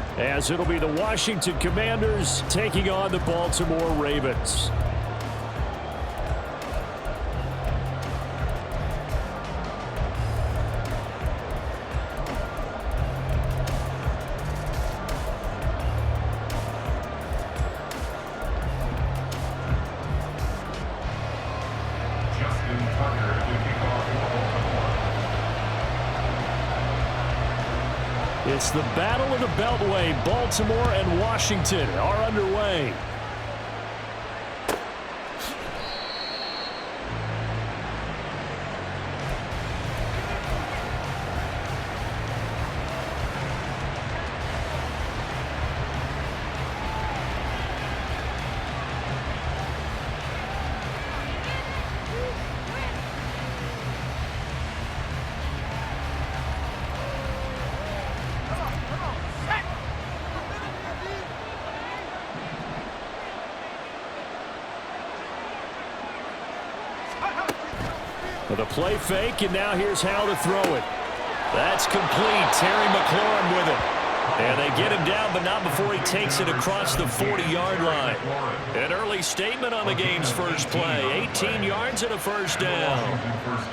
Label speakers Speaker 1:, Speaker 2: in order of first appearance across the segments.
Speaker 1: here, as it'll be the Washington Commanders taking on the Baltimore Ravens. It's the Battle of the Beltway. Baltimore and Washington are underway. With a play fake, and now here's how to throw it. That's complete. Terry McLaurin with it. And they get him down, but not before he takes it across the 40-yard line. An early statement on the game's first play. 18 yards and a first down.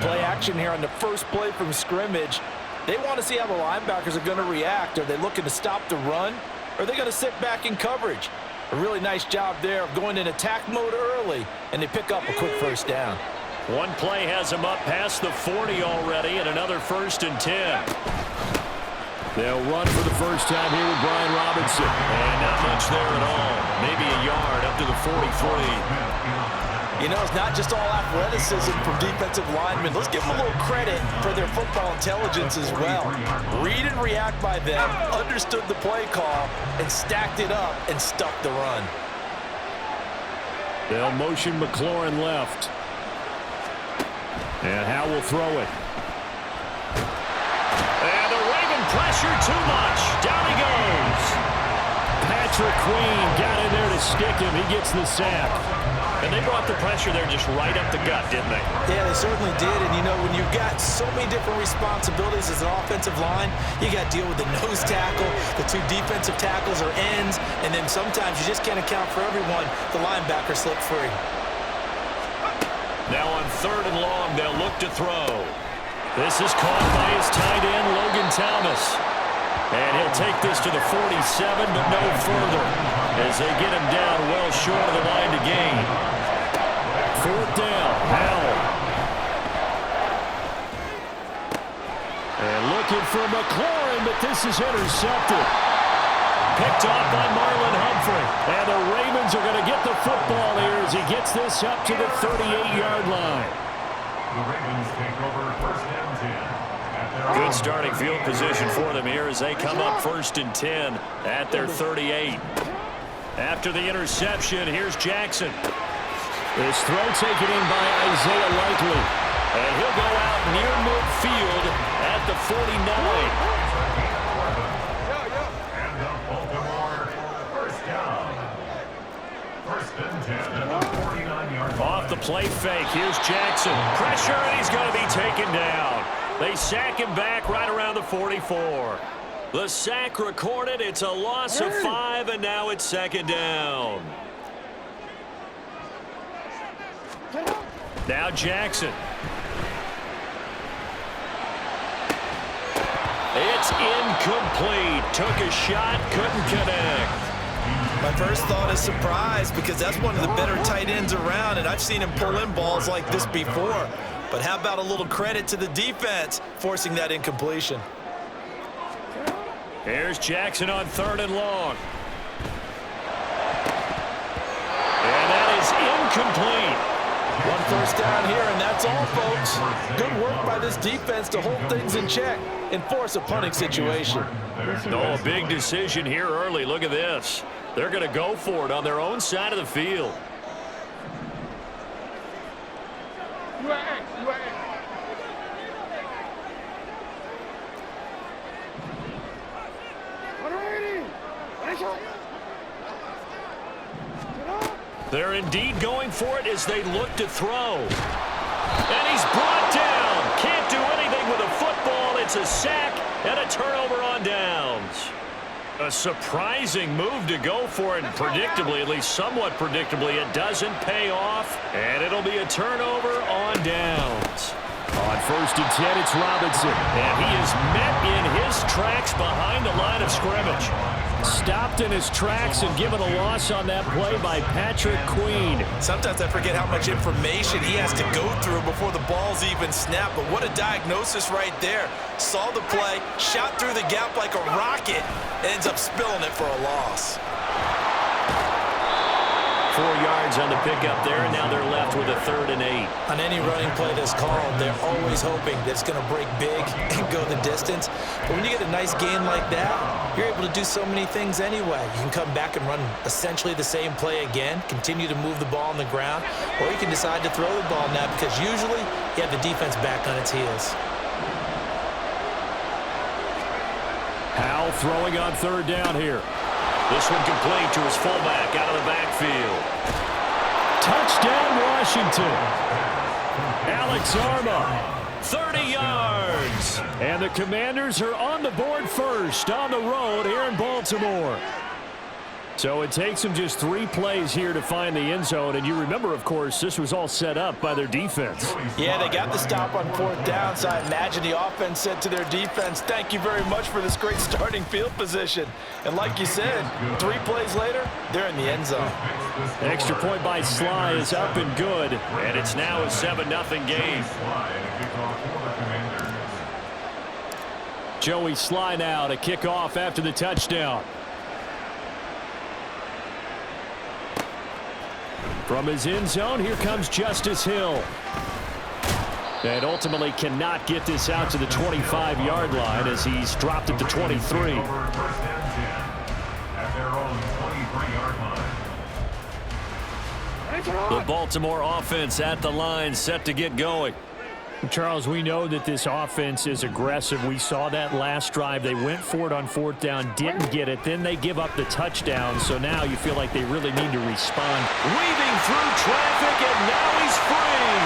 Speaker 2: Play action here on the first play from scrimmage. They want to see how the linebackers are going to react. Are they looking to stop the run? Or are they going to sit back in coverage? A really nice job there of going in attack mode early, and they pick up a quick first down.
Speaker 1: One play has him up past the 40 already, and another 1st and 10. They'll run for the first time here with Brian Robinson. And not much there at all. Maybe a yard up to the 43.
Speaker 2: You know, it's not just all athleticism from defensive linemen. Let's give them a little credit for their football intelligence as well. Read and react by them, understood the play call, and stacked it up and stuck the run.
Speaker 1: They'll motion McLaurin left. And Howe will throw it. And the Raven pressure too much. Down he goes. Patrick Queen got in there to stick him. He gets the sack. And they brought the pressure there just right up the gut, didn't they?
Speaker 2: Yeah, they certainly did. And, you know, when you've got so many different responsibilities as an offensive line, you got to deal with the nose tackle, the two defensive tackles or ends, and then sometimes you just can't account for everyone. The linebacker slipped free.
Speaker 1: Now on 3rd and long, they'll look to throw. This is caught by his tight end, Logan Thomas. And he'll take this to the 47, but no further, as they get him down well short of the line to gain. 4th down, Howell. And looking for McLaurin, but this is intercepted. Picked off by Marlon Humphrey. And the Ravens are going to get the football here as he gets this up to the 38-yard line.
Speaker 3: The Ravens take over 1st and 10.
Speaker 1: Good starting field position for them here as they come up 1st and 10 at their 38. After the interception, here's Jackson. This throw taken in by Isaiah Likely. And he'll go out near midfield at the 49. Off the play fake, here's Jackson. Pressure, and he's going to be taken down. They sack him back right around the 44. The sack recorded. It's a loss of 5, and now it's 2nd down. Now Jackson. It's incomplete. Took a shot, couldn't connect.
Speaker 2: My first thought is surprise, because that's one of the better tight ends around, and I've seen him pull in balls like this before. But how about a little credit to the defense forcing that incompletion?
Speaker 1: Here's Jackson on 3rd and long. And that is incomplete.
Speaker 2: 1 first down here, and that's all, folks. Good work by this defense to hold things in check and force a punting situation.
Speaker 1: Oh, a big decision here early. Look at this. They're going to go for it on their own side of the field. They're indeed going for it as they look to throw. And he's brought down. Can't do anything with a football. It's a sack and a turnover on downs. A surprising move to go for it, and predictably, at least somewhat predictably, it doesn't pay off, and it'll be a turnover on downs. On 1st and 10, it's Robinson, and he is met in his tracks behind the line of scrimmage. Stopped in his tracks and given a loss on that play by Patrick Queen.
Speaker 2: Sometimes I forget how much information he has to go through before the ball's even snapped, but what a diagnosis right there. Saw the play, shot through the gap like a rocket, ends up spilling it for a loss.
Speaker 1: 4 yards on the pickup there, and now they're left with a 3rd and 8.
Speaker 2: On any running play that's called, they're always hoping that it's going to break big and go the distance. But when you get a nice gain like that, you're able to do so many things anyway. You can come back and run essentially the same play again, continue to move the ball on the ground, or you can decide to throw the ball now because usually you have the defense back on its heels.
Speaker 1: Howell throwing on 3rd down here. This one complete to his fullback out of the backfield. Touchdown, Washington. Alex Arma, 30 yards. And the Commanders are on the board first on the road here in Baltimore. So it takes them just 3 plays here to find the end zone. And you remember, of course, this was all set up by their defense.
Speaker 2: Yeah, they got the stop on 4th down, so I imagine the offense said to their defense, thank you very much for this great starting field position. And like you said, 3 plays later, they're in the end zone.
Speaker 1: Extra point by Sly is up and good. And it's now a 7-0 game. Joey Sly now to kick off after the touchdown. From his end zone, here comes Justice Hill. And ultimately cannot get this out to the 25-yard line as he's dropped at the 23. The Baltimore offense at the line, set to get going. Charles, we know that this offense is aggressive. We saw that last drive. They went for it on 4th down, didn't get it. Then they give up the touchdown. So now you feel like they really need to respond. Weaving through traffic, and now he's free.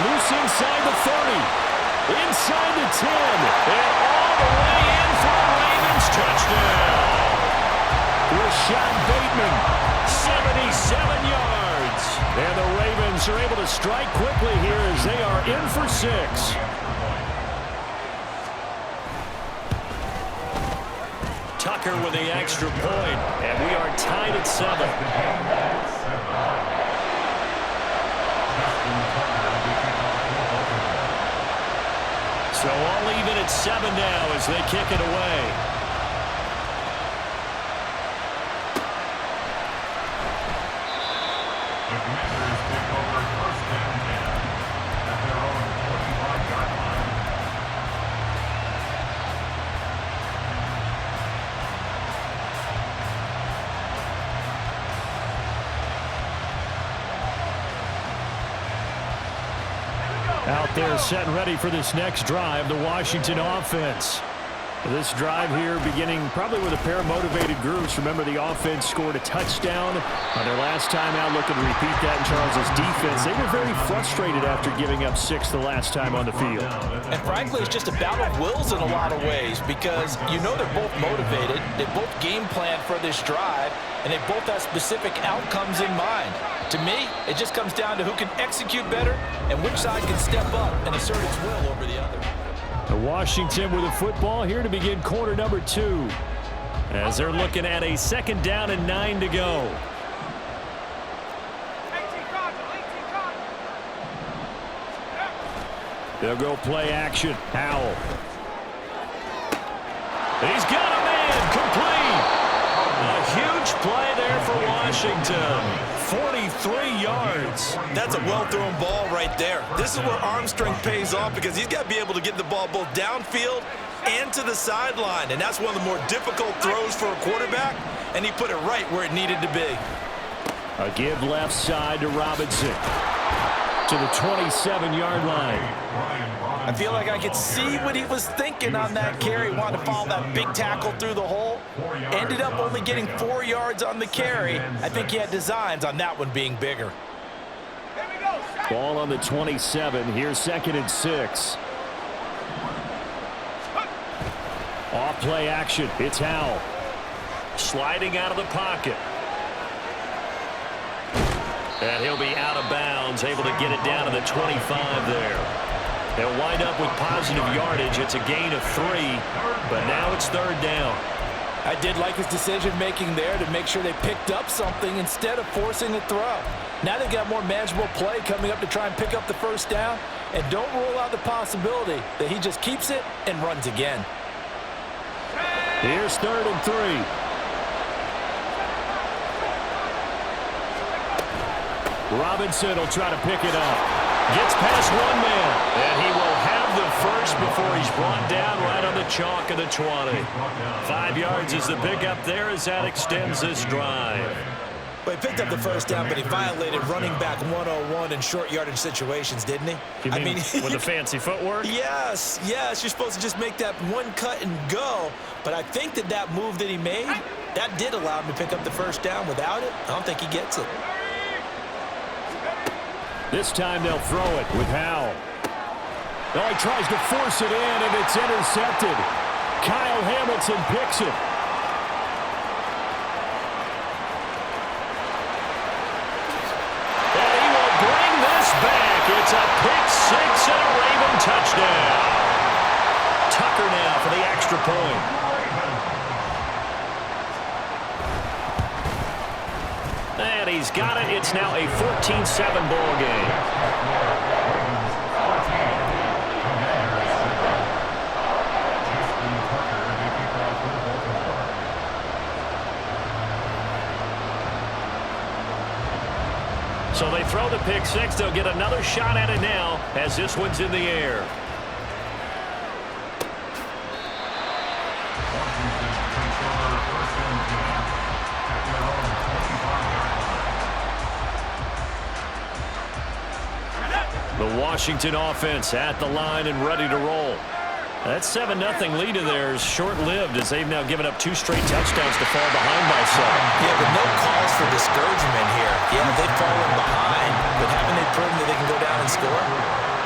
Speaker 1: Loose inside the 30. Inside the 10. And all the way in for a Ravens touchdown. Rashad Bateman, 77 yards. And the Ravens are able to strike quickly here as they are in for 6. Tucker with the extra point, and we are tied at 7. So all even at 7 now as they kick it away. Out there set and ready for this next drive, the Washington offense. This drive here beginning probably with a pair of motivated groups. Remember, the offense scored a touchdown on their last time out. Looking to repeat that in Charles's defense. They were very frustrated after giving up 6 the last time on the field.
Speaker 2: And frankly, it's just a battle of wills in a lot of ways because you know they're both motivated. They both game plan for this drive, and they both have specific outcomes in mind. To me, it just comes down to who can execute better and which side can step up and assert its will over the other.
Speaker 1: Washington with a football here to begin quarter number 2. As they're looking at a 2nd down and 9 to go. They'll go play action. Howell. He's got a man complete. A huge play there for Washington. 43 yards.
Speaker 2: That's a well-thrown ball right there. This is where arm strength pays off because he's got to be able to get the ball both downfield and to the sideline. And that's one of the more difficult throws for a quarterback, and he put it right where it needed to be.
Speaker 1: A give left side to Robinson to the 27-yard line.
Speaker 2: I feel like I could see what he was thinking on that carry. Wanted to follow that big tackle through the hole. Ended up only getting 4 yards on the carry. I think he had designs on that one being bigger.
Speaker 1: Ball on the 27. Here's 2nd and 6. Off play action. It's Howell. Sliding out of the pocket. And he'll be out of bounds, able to get it down to the 25 there. They'll wind up with positive yardage. It's a gain of 3, but now it's 3rd down.
Speaker 2: I did like his decision-making there to make sure they picked up something instead of forcing a throw. Now they've got more manageable play coming up to try and pick up the 1st down, and don't rule out the possibility that he just keeps it and runs again.
Speaker 1: Here's 3rd and 3. Robinson will try to pick it up. Gets past one man, and he will have the first before he's brought down right on the chalk of the 20. 5 yards is the pickup there as that extends this drive.
Speaker 2: Well, he picked up the 1st down, but he violated running back 101 in short yardage situations, didn't he?
Speaker 1: You mean with the fancy footwork?
Speaker 2: Yes, you're supposed to just make that one cut and go. But I think that move that he made, that did allow him to pick up the 1st down. Without it, I don't think he gets it.
Speaker 1: This time they'll throw it with Howell. Oh, he tries to force it in, and it's intercepted. Kyle Hamilton picks it. And he will bring this back. It's a pick 6 and a Raven touchdown. Tucker now for the extra point. And he's got it. It's now a 14-7 ball game. So they throw the pick 6. They'll get another shot at it now as this one's in the air. The Washington offense at the line and ready to roll. That 7-0 lead of theirs short-lived as they've now given up 2 straight touchdowns to fall behind by 7.
Speaker 2: Yeah, but no calls for discouragement here. Yeah, they've fallen behind, but haven't they proven that they can go down and score?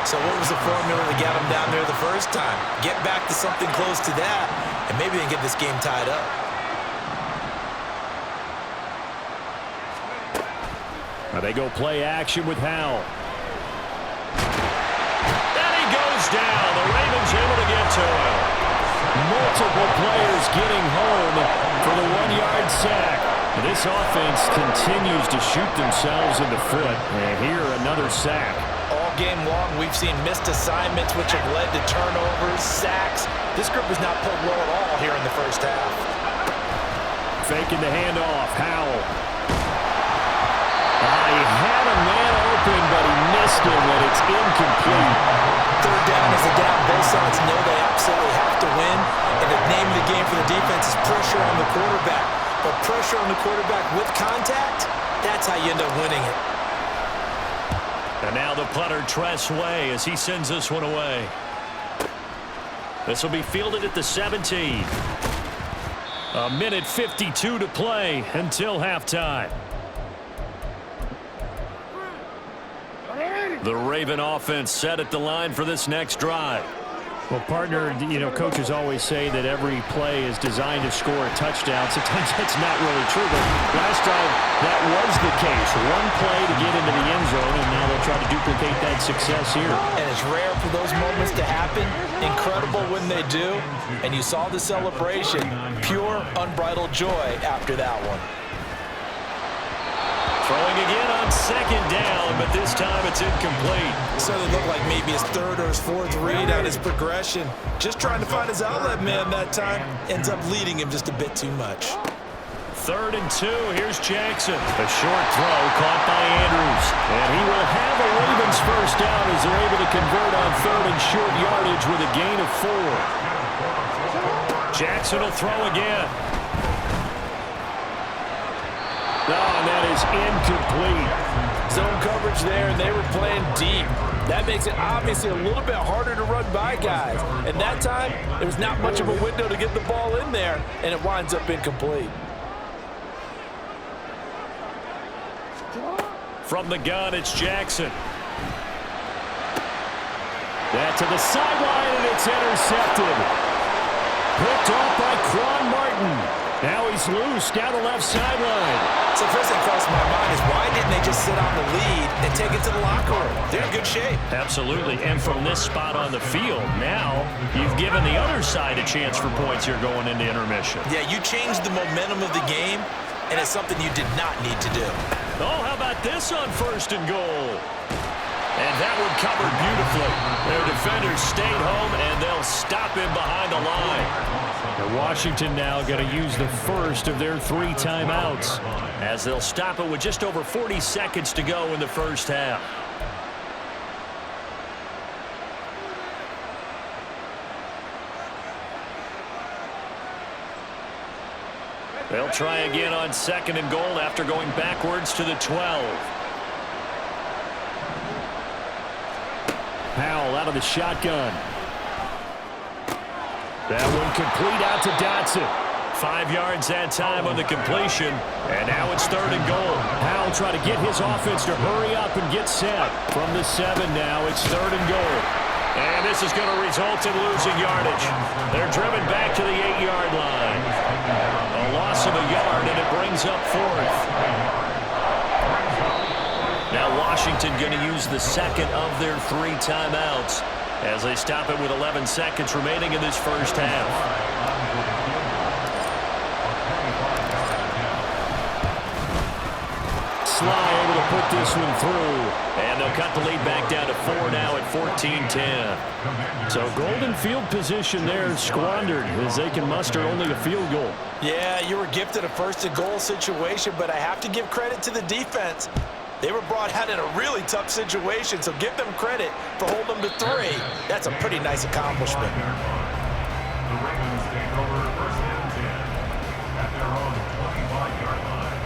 Speaker 2: So what was the formula that got them down there the first time? Get back to something close to that, and maybe they can get this game tied up.
Speaker 1: Now they go play action with Howell. Down. The Ravens able to get to him. Multiple players getting home for the 1-yard sack. This offense continues to shoot themselves in the foot. And here, another sack.
Speaker 2: All game long, we've seen missed assignments, which have led to turnovers, sacks. This group has not played well at all here in the first half.
Speaker 1: Faking the handoff. Howell. He had a man open, but he missed him, and it's incomplete.
Speaker 2: 3rd down is a down. Both sides know they absolutely have to win. And the name of the game for the defense is pressure on the quarterback. But pressure on the quarterback with contact, that's how you end up winning it.
Speaker 1: And now the punter, Tress Way, as he sends this one away. This will be fielded at the 17. 1:52 to play until halftime. The Raven offense set at the line for this next drive. Well, partner, coaches always say that every play is designed to score a touchdown. Sometimes that's not really true, but last drive that was the case. One play to get into the end zone, and now they'll try to duplicate that success here.
Speaker 2: And it's rare for those moments to happen. Incredible when they do. And you saw the celebration. Pure, unbridled joy after that one.
Speaker 1: Throwing again on 2nd down, but this time it's incomplete.
Speaker 2: So it looked like maybe his 3rd or his 4th read on his progression. Just trying to find his outlet man that time. Ends up leading him just a bit too much.
Speaker 1: 3rd and 2. Here's Jackson. A short throw caught by Andrews. And he will have a Ravens first down as they're able to convert on 3rd and short yardage with a gain of 4. Jackson will throw again. No, and that is incomplete.
Speaker 2: Zone coverage there, and they were playing deep. That makes it obviously a little bit harder to run by guys. And that time, there was not much of a window to get the ball in there, and it winds up incomplete.
Speaker 1: From the gun, it's Jackson. That to the sideline, and it's intercepted. Picked off by Quan Martin. Now he's loose down the left sideline.
Speaker 2: So first thing crossed my mind is why didn't they just sit on the lead and take it to the locker room? They're in good shape.
Speaker 1: Absolutely, and from this spot on the field, now you've given the other side a chance for points here going into intermission.
Speaker 2: Yeah, you changed the momentum of the game, and it's something you did not need to do.
Speaker 1: Oh, how about this on 1st and goal? And that one covered beautifully. Their defenders stayed home, and they'll stop him behind the line. Now Washington now going to use the first of their 3 timeouts as they'll stop it with just over 40 seconds to go in the first half. They'll try again on 2nd and goal after going backwards to the 12. Powell out of the shotgun. That one complete out to Dotson. 5 yards that time on the completion. And now it's 3rd and goal. Powell trying to get his offense to hurry up and get set. From the 7 now, it's 3rd and goal. And this is going to result in losing yardage. They're driven back to the 8-yard line. A loss of a yard, and it brings up 4th. Now Washington going to use the 2nd of their 3 timeouts as they stop it with 11 seconds remaining in this first half. Sly able to put this one through. And they'll cut the lead back down to 4 now at 14-10. So golden field position there squandered as they can muster only a field goal.
Speaker 2: Yeah, you were gifted a 1st and goal situation, but I have to give credit to the defense. They were brought out in a really tough situation, so give them credit for holding them to 3. That's a pretty nice accomplishment.
Speaker 3: The Ravens take over 1st and 10 at their own 25-yard line.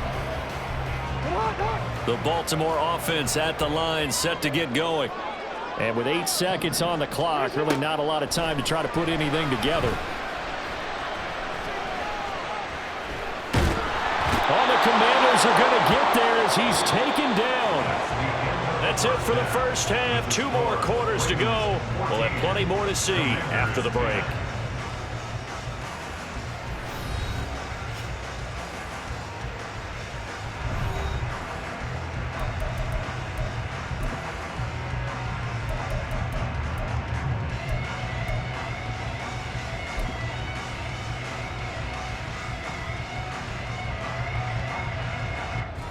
Speaker 1: The Baltimore offense at the line, set to get going. And with 8 seconds on the clock, really not a lot of time to try to put anything together. All the Commanders are going to get there as he's taken down. That's it for the first half. 2 more quarters to go. We'll have plenty more to see after the break.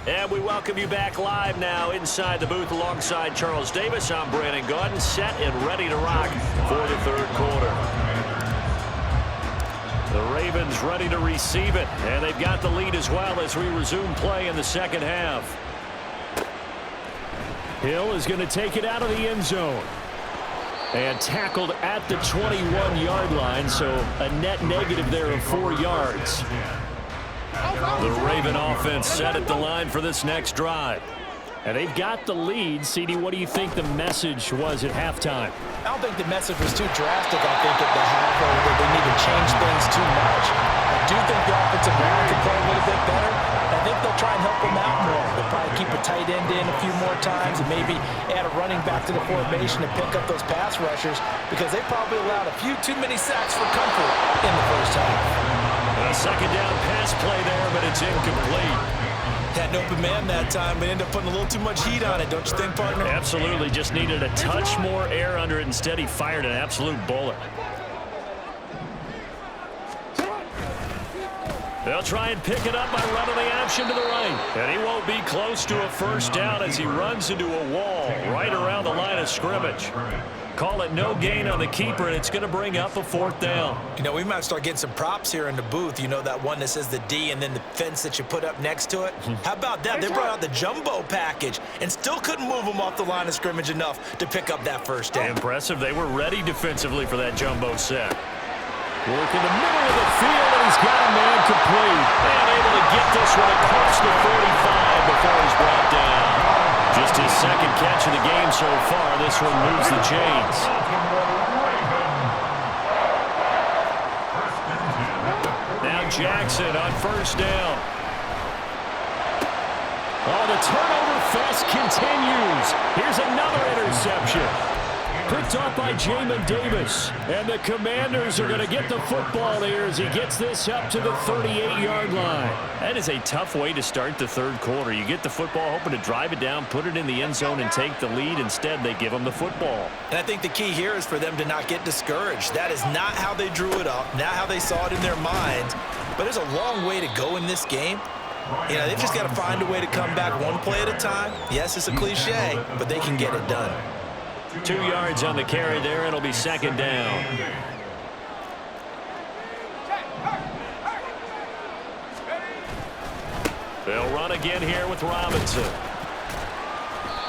Speaker 1: And we welcome you back live now inside the booth alongside Charles Davis. I'm Brandon Gaudin, set and ready to rock for the 3rd quarter. The Ravens ready to receive it, and they've got the lead as well as we resume play in the 2nd half. Hill is going to take it out of the end zone. And tackled at the 21-yard line, so a net negative there of 4 yards. The Raven offense set at the line for this next drive. And they've got the lead. CD, what do you think the message was at halftime?
Speaker 2: I don't think the message was too drastic, I think, at the half, or that they need to change things too much. I do think the offensive line can play a little bit better. I think they'll try and help them out more. They'll probably keep a tight end in a few more times and maybe add a running back to the formation to pick up those pass rushers because they probably allowed a few too many sacks for comfort in the first half.
Speaker 1: A 2nd down pass play there, but it's incomplete.
Speaker 2: Had an open man that time, but ended up putting a little too much heat on it, don't you think, partner?
Speaker 1: Absolutely. Just needed a touch more air under it. Instead, he fired an absolute bullet. They'll try and pick it up by running the option to the right. And he won't be close to a 1st down as he runs into a wall right around the line of scrimmage. Call it no gain on the keeper, and it's going to bring up a 4th down.
Speaker 2: You know, we might start getting some props here in the booth. You know, that one that says the D and then the fence that you put up next to it? How about that? They brought out the jumbo package and still couldn't move them off the line of scrimmage enough to pick up that 1st down.
Speaker 1: Impressive. They were ready defensively for that jumbo set. Work in the middle of the field, and he's got a man complete. And able to get this one across the 45 before he's brought down. Just his 2nd catch of the game so far. This one moves the chains. Now Jackson on 1st down. Oh, the turnover fest continues. Here's another interception. picked off by Jamin Davis. And the Commanders are going to get the football here as he gets this up to the 38-yard line.
Speaker 4: That is a tough way to start the third quarter. You get the football, hoping to drive it down, put it in the end zone, and take the lead. Instead, they give them the football.
Speaker 2: And I think the key here is for them to not get discouraged. That is not how they drew it up, not how they saw it in their minds. But there's a long way to go in this game. You know, they've just got to find a way to come back one play at a time. Yes, it's a cliche, but they can get it done.
Speaker 1: 2 yards on the carry there. It'll be second down. They'll run again here with Robinson.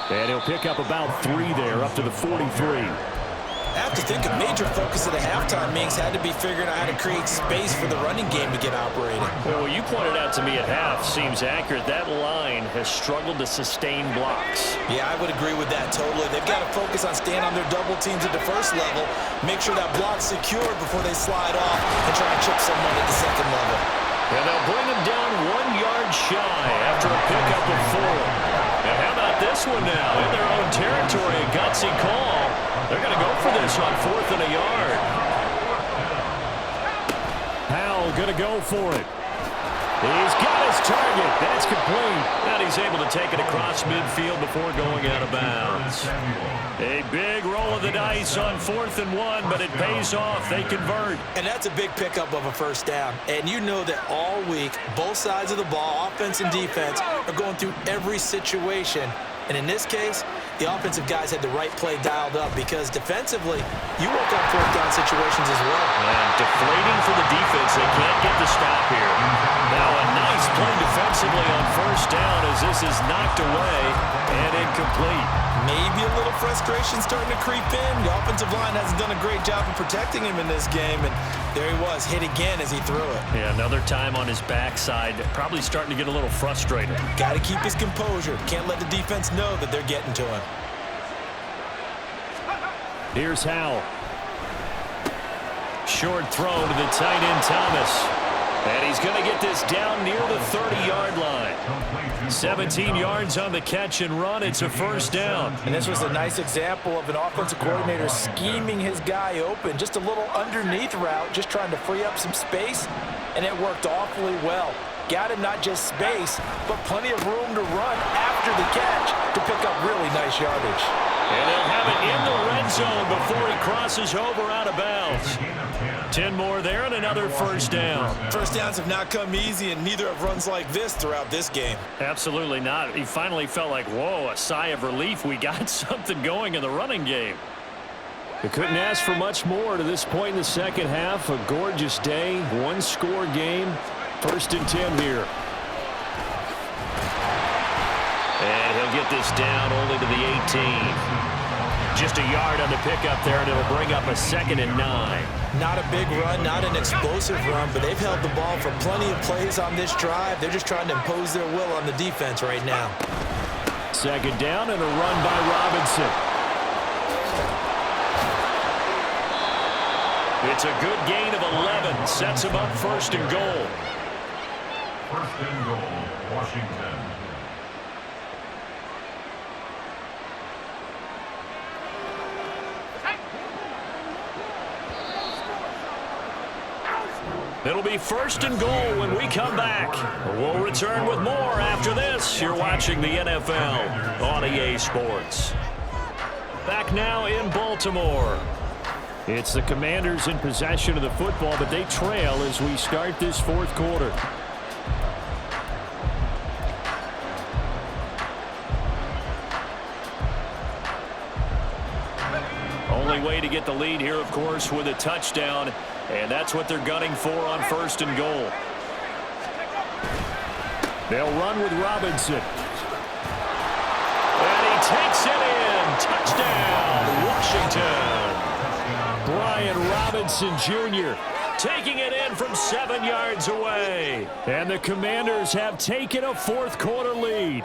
Speaker 1: And he'll pick up about 3 there, up to the 43.
Speaker 2: I have to think a major focus of the halftime meetings had to be figuring out how to create space for the running game to get operating.
Speaker 1: Well, what you pointed out to me at half seems accurate. That line has struggled to sustain blocks.
Speaker 2: Yeah, I would agree with that totally. They've got to focus on staying on their double teams at the first level, make sure that block's secured before they slide off and try and chip someone at the second level.
Speaker 1: And they'll bring him down 1 yard shy after a pickup of 4. And how about this one now? In their own territory, a gutsy call. They're going to go for this on 4th and a yard. Powell going to go for it. He's got his target. That's complete. And he's able to take it across midfield before going out of bounds. A big roll of the dice on 4th and 1, but it pays off. They convert.
Speaker 2: And that's a big pickup of a first down. And you know that all week, both sides of the ball, offense and defense, are going through every situation. And in this case, the offensive guys had the right play dialed up because defensively, you work on 4th down situations as well.
Speaker 1: And deflating for the defense. They can't get the stop here. Now a nice play defensively on 1st down as this is knocked away and incomplete.
Speaker 2: Maybe a little frustration starting to creep in. The offensive line hasn't done a great job of protecting him in this game, and there he was, hit again as he threw it.
Speaker 1: Yeah, another time on his backside, probably starting to get a little frustrated.
Speaker 2: Got to keep his composure. Can't let the defense know that they're getting to him.
Speaker 1: Here's Howell. Short throw to the tight end Thomas. And he's going to get this down near the 30-yard line. 17 yards on the catch and run. It's a first down.
Speaker 2: And this was a nice example of an offensive coordinator scheming his guy open. Just a little underneath route, just trying to free up some space, and it worked awfully well. Got him not just space, but plenty of room to run after the catch to pick up really nice yardage.
Speaker 1: And they'll have it in the red zone before he crosses over out of bounds. 10 more there and another first down.
Speaker 2: First downs have not come easy, and neither have runs like this throughout this game.
Speaker 1: Absolutely not. He finally felt like, whoa, a sigh of relief. We got something going in the running game. They couldn't ask for much more to this point in the second half. A gorgeous day, one-score game. 1st and 10 here. And he'll get this down only to the 18. Just a yard on the pickup there, and it'll bring up a 2nd and 9.
Speaker 2: Not a big run, not an explosive run, but they've held the ball for plenty of plays on this drive. They're just trying to impose their will on the defense right now.
Speaker 1: 2nd down and a run by Robinson. It's a good gain of 11. Sets him up 1st and goal.
Speaker 3: 1st and goal, Washington.
Speaker 1: It'll be 1st and goal when we come back. We'll return with more after this. You're watching the NFL on EA Sports. Back now in Baltimore. It's the Commanders in possession of the football, but they trail as we start this 4th quarter. Only way to get the lead here, of course, with a touchdown. And that's what they're gunning for on 1st and goal. They'll run with Robinson. And he takes it in. Touchdown, Washington. Brian Robinson Jr. taking it in from 7 yards away. And the Commanders have taken a 4th quarter lead.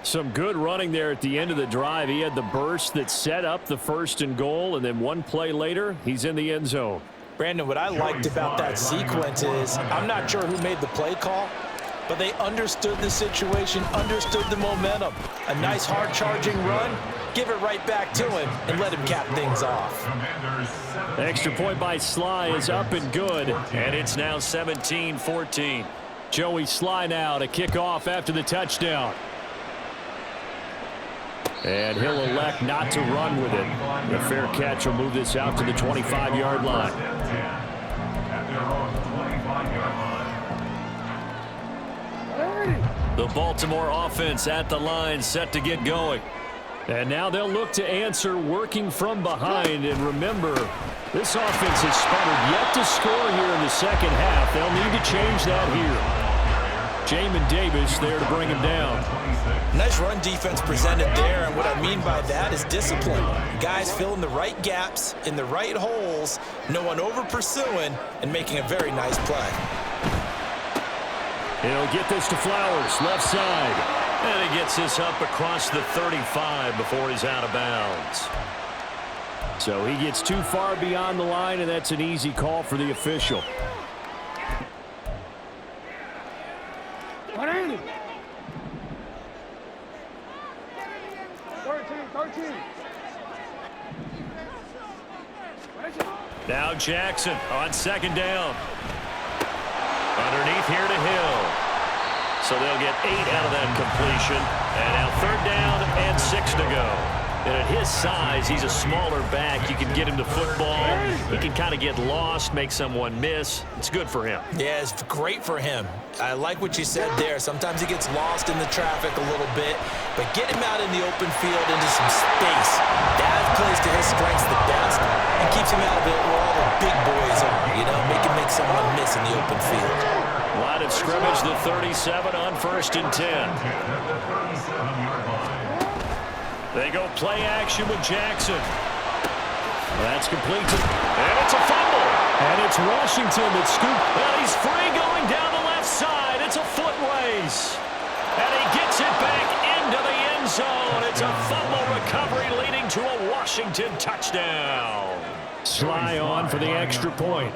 Speaker 1: Some good running there at the end of the drive. He had the burst that set up the 1st and goal, and then one play later, he's in the end zone.
Speaker 2: Brandon, what I liked about that sequence is I'm not sure who made the play call, but they understood the situation, understood the momentum. A nice hard-charging run, give it right back to him, and let him cap things off.
Speaker 1: Extra point by Sly is up and good, and it's now 17-14. Joey Sly now to kick off after the touchdown. And he'll elect not to run with it. The fair catch will move this out to the 25-yard line. The Baltimore offense at the line, set to get going. And now they'll look to answer working from behind. And remember, this offense has sputtered yet to score here in the second half. They'll need to change that here. Jamin Davis there to bring him down.
Speaker 2: Nice run defense presented there, and what I mean by that is discipline. Guys filling the right gaps in the right holes, no one over-pursuing, and making a very nice play.
Speaker 1: He'll get this to Flowers, left side. And he gets this up across the 35 before he's out of bounds. So he gets too far beyond the line, and that's an easy call for the official. Now Jackson on second down. Underneath here to Hill. So they'll get 8 out of that completion. And now third down and 6 to go. And at his size, he's a smaller back. You can get him to football. He can kind of get lost, make someone miss. It's good for him.
Speaker 2: Yeah, it's great for him. I like what you said there. Sometimes he gets lost in the traffic a little bit, but get him out in the open field into some space. That plays to his strengths the best and keeps him out of it where all the big boys are, you know, make someone miss in the open field.
Speaker 1: Line of scrimmage, the 37 on 1st and 10. They go play action with Jackson. That's complete. And it's a fumble. And it's Washington that scooped. And he's free going down the left side. It's a foot race. And he gets it back into the end zone. It's a fumble recovery leading to a Washington touchdown. Sly on for the extra point.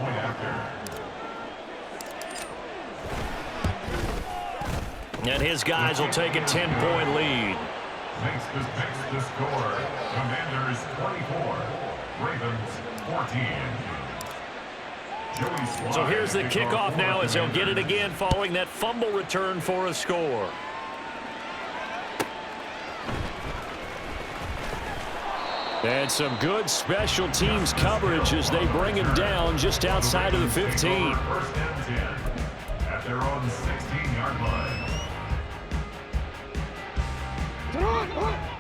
Speaker 1: And his guys will take a 10-point lead.
Speaker 3: Makes the score. Commanders 24, Ravens 14.
Speaker 1: So here's the kickoff now as they'll get it again following that fumble return for a score. And some good special teams coverage as they bring him down just outside of the 15.
Speaker 3: First and 10 at their own 16-yard line.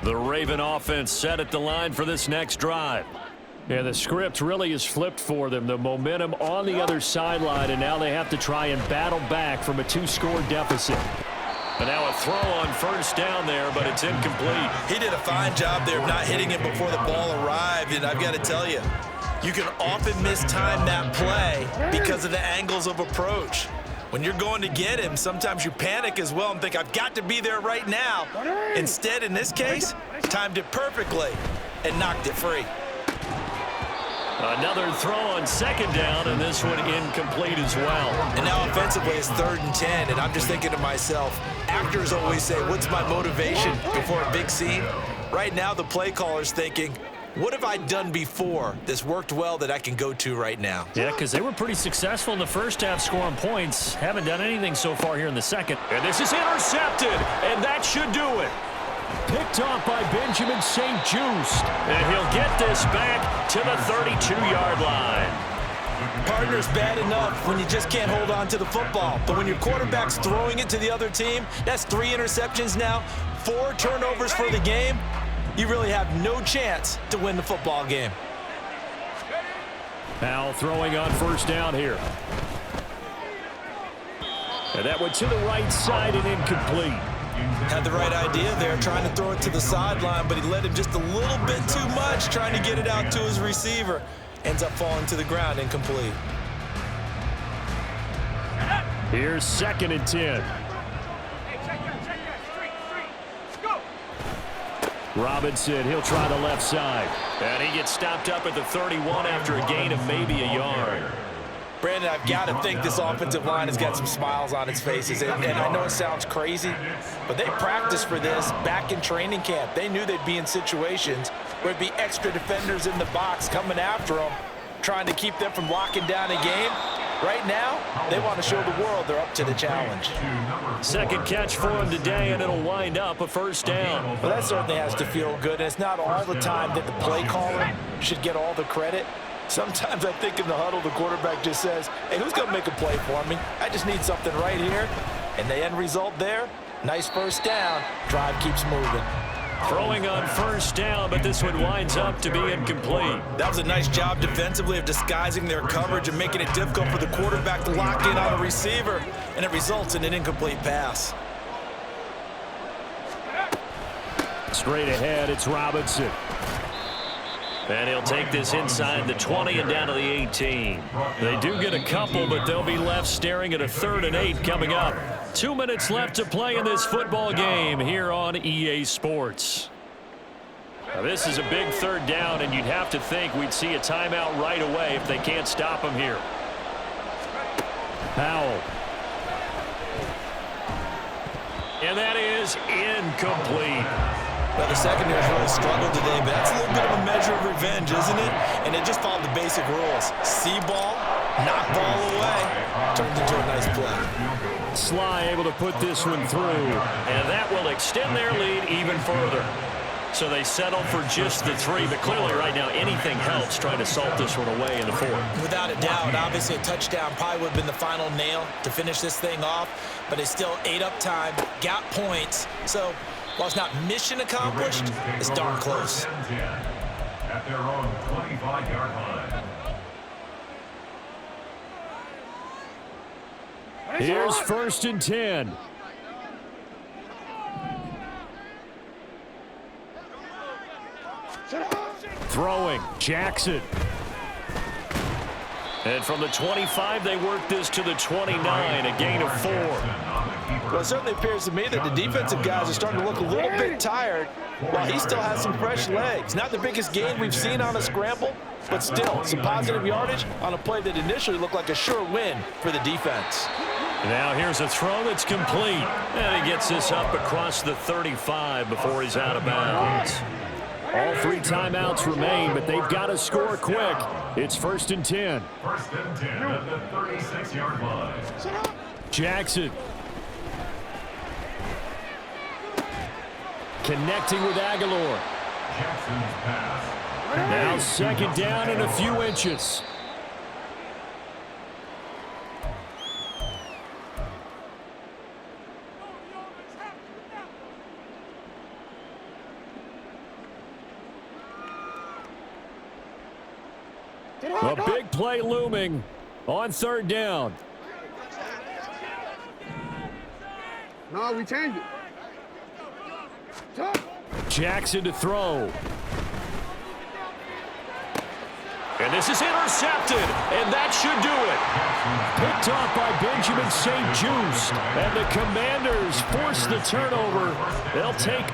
Speaker 1: The Raven offense set at the line for this next drive. Yeah, the script really is flipped for them. The momentum on the other sideline, and now they have to try and battle back from a 2-score deficit. And now a throw on first down there, but it's incomplete.
Speaker 2: He did a fine job there of not hitting it before the ball arrived, and I've got to tell you, you can often mistime that play because of the angles of approach. When you're going to get him, sometimes you panic as well and think, I've got to be there right now. Instead, in this case, timed it perfectly and knocked it free.
Speaker 1: Another throw on second down, and this one incomplete as well.
Speaker 2: And now offensively, it's 3rd and 10, and I'm just thinking to myself, actors always say, what's my motivation before a big scene? Right now, the play caller's thinking, what have I done before that's worked well that I can go to right now?
Speaker 1: Yeah, because they were pretty successful in the first half scoring points. Haven't done anything so far here in the second. And this is intercepted, and that should do it. Picked off by Benjamin St. Just. And he'll get this back to the 32-yard line.
Speaker 2: Partner's bad enough when you just can't hold on to the football. But when your quarterback's throwing it to the other team, that's 3 interceptions now, 4 turnovers for the game. You really have no chance to win the football game.
Speaker 1: Now throwing on first down here. And that went to the right side and incomplete.
Speaker 2: Had the right idea there, trying to throw it to the sideline, but he let him just a little bit too much, trying to get it out to his receiver. Ends up falling to the ground, incomplete.
Speaker 1: Here's 2nd and 10. Robinson, he'll try the left side. And he gets stopped up at the 31 after a gain of maybe a yard.
Speaker 2: Brandon, I've got to think this offensive line has got some smiles on its faces. And I know it sounds crazy, but they practiced for this back in training camp. They knew they'd be in situations where there'd be extra defenders in the box coming after them, trying to keep them from locking down a game. Right now, they want to show the world they're up to the challenge.
Speaker 4: Second catch for him today, and it'll wind up a first down.
Speaker 2: Well, that certainly has to feel good, and it's not all the time that the play caller should get all the credit. Sometimes I think in the huddle, the quarterback just says, hey, who's going to make a play for me? I just need something right here. And the end result there, nice first down. Drive keeps moving.
Speaker 4: Throwing on first down, but this one winds up to be incomplete.
Speaker 2: That was a nice job defensively of disguising their coverage and making it difficult for the quarterback to lock in on a receiver, and it results in an incomplete pass.
Speaker 1: Straight ahead, it's Robinson.
Speaker 4: And he'll take this inside the 20 and down to the 18.
Speaker 1: They do get a couple, but they'll be left staring at a 3rd and 8 coming up. 2 minutes left to play in this football game here on EA Sports. Now, this is a big 3rd down, and you'd have to think we'd see a timeout right away if they can't stop him here. Powell. And that is incomplete.
Speaker 2: Well, the secondary's really struggled today, but that's a little bit of a measure of revenge, isn't it? And it just followed the basic rules. See ball, knock ball away. Turns into a nice play.
Speaker 1: Sly able to put this one through.
Speaker 4: And that will extend their lead even further. So they settle for just the 3, but clearly right now anything helps trying to salt this one away in the 4th.
Speaker 2: Without a doubt, obviously a touchdown probably would have been the final nail to finish this thing off, but it's still 8 up time, got points. So while it's not mission accomplished, it's darn close.
Speaker 3: At their own 25-yard line.
Speaker 1: Here's 1st and 10. Throwing, Jackson.
Speaker 4: And from the 25, they work this to the 29, a gain of 4.
Speaker 2: Well, it certainly appears to me that the defensive guys are starting to look a little bit tired while he still has some fresh legs. Not the biggest gain we've seen on a scramble, but still some positive yardage on a play that initially looked like a sure win for the defense.
Speaker 1: Now here's a throw that's complete.
Speaker 4: And he gets this up across the 35 before he's out of bounds.
Speaker 1: All 3 timeouts remain, but they've got to score quick. It's 1st and 10.
Speaker 3: 1st and 10 at the 36-yard line.
Speaker 1: Jackson. Connecting with Aguilar.
Speaker 3: Jackson's pass.
Speaker 1: Now 2nd down and a few inches. A big play looming on 3rd down.
Speaker 5: No, we changed it.
Speaker 1: Jackson to throw. And this is intercepted, and that should do it. Picked off by Benjamin St. Just, and the Commanders force the turnover. They'll take